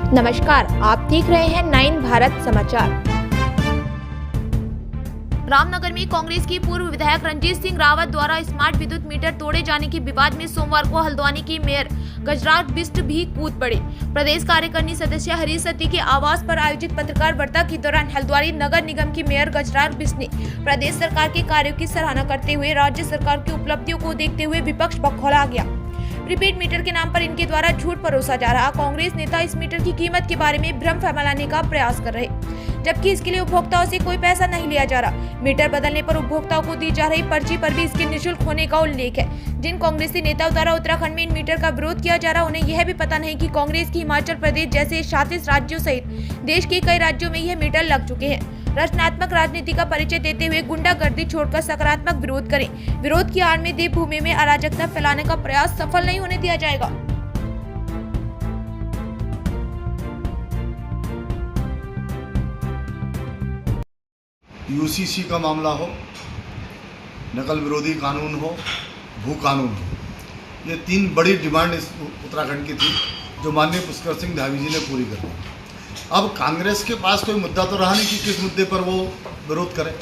नमस्कार, आप देख रहे हैं 9 भारत समाचार। रामनगर में कांग्रेस की पूर्व विधायक रंजीत सिंह रावत द्वारा स्मार्ट विद्युत मीटर तोड़े जाने के विवाद में सोमवार को हल्द्वानी की मेयर गजराज बिष्ट भी कूद पड़े। प्रदेश कार्यकारिणी सदस्य हरीश सती के आवास पर आयोजित पत्रकार वार्ता के दौरान हल्द्वानी नगर निगम की मेयर गजराज बिष्ट ने प्रदेश सरकार के कार्यों की सराहना करते हुए राज्य सरकार की उपलब्धियों को देखते हुए विपक्ष बखौला गया। प्रीपेड मीटर के नाम पर इनके द्वारा झूठ परोसा जा रहा। कांग्रेस नेता इस मीटर की कीमत के बारे में भ्रम फैलाने का प्रयास कर रहे, जबकि इसके लिए उपभोक्ताओं से कोई पैसा नहीं लिया जा रहा। मीटर बदलने पर उपभोक्ताओं को दी जा रही पर्ची पर भी इसके निःशुल्क होने का उल्लेख है। जिन कांग्रेसी नेताओं द्वारा उत्तराखंड में इन मीटर का विरोध किया जा रहा, उन्हें यह भी पता नहीं कि कांग्रेस की हिमाचल प्रदेश जैसे 37 राज्यों सहित देश के कई राज्यों में यह मीटर लग चुके हैं। रचनात्मक राजनीति का परिचय देते हुए गुंडागर्दी छोड़कर सकारात्मक विरोध करें। विरोध की आड़ में देवभूमि में अराजकता फैलाने का प्रयास सफल नहीं होने दिया जाएगा। यूसीसी का मामला हो, नकल विरोधी कानून हो, भू कानून हो, ये 3 बड़ी डिमांड इस उत्तराखंड की थी जो माननीय पुष्कर सिंह धामी जी ने पूरी कर दी। अब कांग्रेस के पास कोई मुद्दा तो रहा नहीं कि किस मुद्दे पर वो विरोध करे।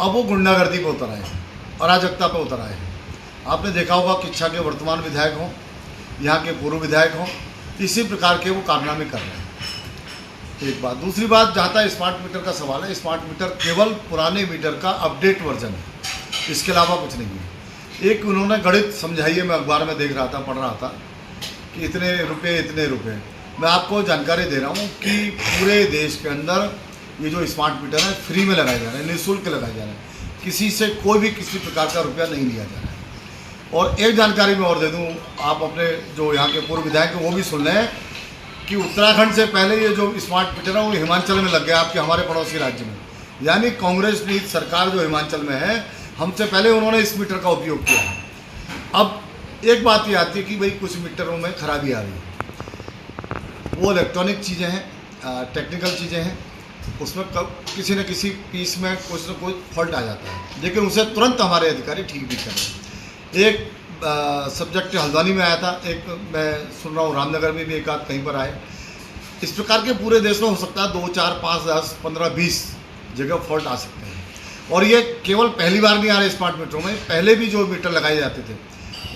अब वो गुंडागर्दी पर उतर आए, अराजकता पर उतर आए। आपने देखा होगा कि इच्छा के वर्तमान विधायक हों, यहाँ के पूर्व विधायक हों, इसी प्रकार के वो कारनामे कर रहे हैं। एक बात। दूसरी बात, जहाँ तक स्मार्ट मीटर का सवाल है, स्मार्ट मीटर केवल पुराने मीटर का अपडेट वर्जन है, इसके अलावा कुछ नहीं है। एक उन्होंने गणित समझाई है, मैं अखबार में देख रहा था, पढ़ रहा था कि इतने रुपये। मैं आपको जानकारी दे रहा हूँ कि पूरे देश के अंदर ये जो स्मार्ट मीटर है फ्री में लगाए जा रहे हैं, निःशुल्क लगाए जा रहे हैं, किसी से कोई भी किसी प्रकार का रुपया नहीं लिया जा रहा है। और एक जानकारी मैं और दे दूँ, आप अपने जो यहाँ के पूर्व विधायक हैं वो भी सुन लें कि उत्तराखंड से पहले ये जो स्मार्ट मीटर है वो हिमाचल में लग गया, आपके हमारे पड़ोसी राज्य में। यानी कांग्रेस नीति सरकार जो हिमाचल में है, हमसे पहले उन्होंने इस मीटर का उपयोग किया। अब एक बात ये आती है कि भाई कुछ मीटरों में खराबी आ रही है, वो इलेक्ट्रॉनिक चीज़ें हैं, टेक्निकल चीज़ें हैं, उसमें किसी न किसी पीस में कुछ न कुछ फॉल्ट आ जाता है, लेकिन उसे तुरंत हमारे अधिकारी ठीक भी कर रहे हैं। एक सब्जेक्ट हल्द्वानी में आया था, एक मैं सुन रहा हूँ रामनगर में भी एक आध कहीं पर आए। इस प्रकार के पूरे देश में हो सकता है 2, 4, 5, 10, 15, 20 जगह फॉल्ट आ सकते हैं। और ये केवल पहली बार नहीं आ रहे स्मार्ट मीटरों में, पहले भी जो मीटर लगाए जाते थे,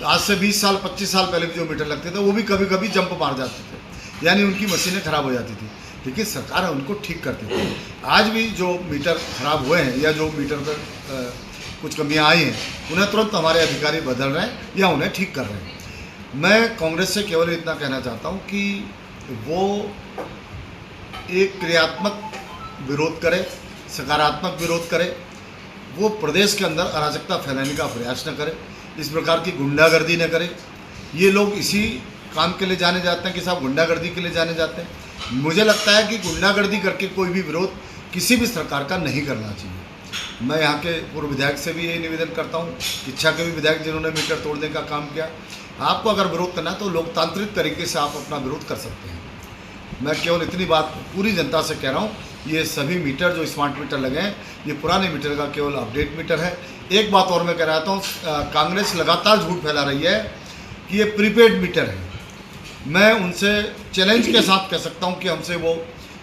आज से 20 साल 25 साल पहले भी जो मीटर लगते थे, वो भी कभी कभी जंप मार जाते थे, यानी उनकी मशीनें खराब हो जाती थी, लेकिन सरकार उनको ठीक करती थी। आज भी जो मीटर खराब हुए हैं या जो मीटर पर कुछ कमियां आई हैं, उन्हें तुरंत हमारे अधिकारी बदल रहे हैं या उन्हें ठीक कर रहे हैं। मैं कांग्रेस से केवल इतना कहना चाहता हूं कि वो एक क्रियात्मक विरोध करे, सकारात्मक विरोध करे, वो प्रदेश के अंदर अराजकता फैलाने का प्रयास न करे, इस प्रकार की गुंडागर्दी न करे। ये लोग इसी काम के लिए जाने जाते हैं कि साहब गुंडागर्दी के लिए जाने जाते हैं। मुझे लगता है कि गुंडागर्दी करके कोई भी विरोध किसी भी सरकार का नहीं करना चाहिए। मैं यहाँ के पूर्व विधायक से भी यही निवेदन करता हूँ, इच्छा के भी विधायक जिन्होंने मीटर तोड़ने का काम किया, आपको अगर विरोध करना है तो लोकतांत्रिक तरीके से आप अपना विरोध कर सकते हैं। मैं केवल इतनी बात पूरी जनता से कह रहा हूँ, ये सभी मीटर जो स्मार्ट मीटर लगे हैं, ये पुराने मीटर का केवल अपडेट मीटर है। एक बात और मैं कह रहा हूँ, कांग्रेस लगातार झूठ फैला रही है कि ये प्रीपेड मीटर है। मैं उनसे चैलेंज के साथ कह सकता हूं कि हमसे वो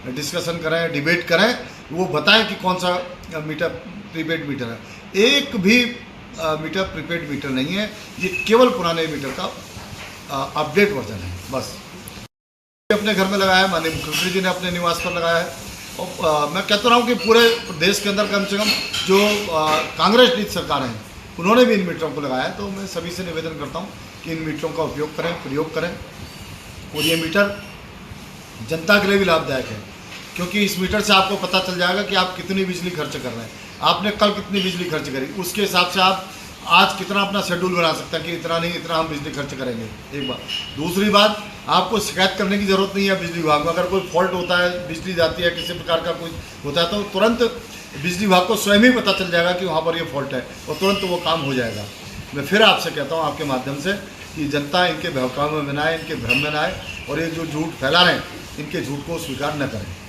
डिस्कशन करें, डिबेट करें, वो बताएं कि कौन सा मीटर प्रीपेड मीटर है। एक भी मीटर प्रीपेड मीटर नहीं है, ये केवल पुराने मीटर का अपडेट वर्जन है, बस। अपने घर में लगाया है, माननीय मुख्यमंत्री जी ने अपने निवास पर लगाया है। और मैं कहता रहा हूँ कि पूरे देश के अंदर कम से कम जो कांग्रेस नीति सरकार हैं, उन्होंने भी इन मीटरों को लगाया है। तो मैं सभी से निवेदन करता हूँ कि इन मीटरों का उपयोग करें, प्रयोग करें। और ये मीटर जनता के लिए भी लाभदायक है, क्योंकि इस मीटर से आपको पता चल जाएगा कि आप कितनी बिजली खर्च कर रहे हैं, आपने कल कितनी बिजली खर्च करी, उसके हिसाब से आप आज कितना अपना शेड्यूल बना सकते हैं कि इतना नहीं, इतना हम बिजली खर्च करेंगे। एक बात। दूसरी बात, आपको शिकायत करने की ज़रूरत नहीं है बिजली विभाग में। अगर कोई फॉल्ट होता है, बिजली जाती है, किसी प्रकार का कुछ होता है, तो तुरंत बिजली विभाग को स्वयं ही पता चल जाएगा कि वहाँ पर ये फॉल्ट है, और तुरंत वो काम हो जाएगा। मैं फिर आपसे कहता हूँ आपके माध्यम से कि जनता इनके बहकावे में न आए, इनके भ्रम में न आए, और ये जो झूठ फैला रहे हैं, इनके झूठ को स्वीकार न करें।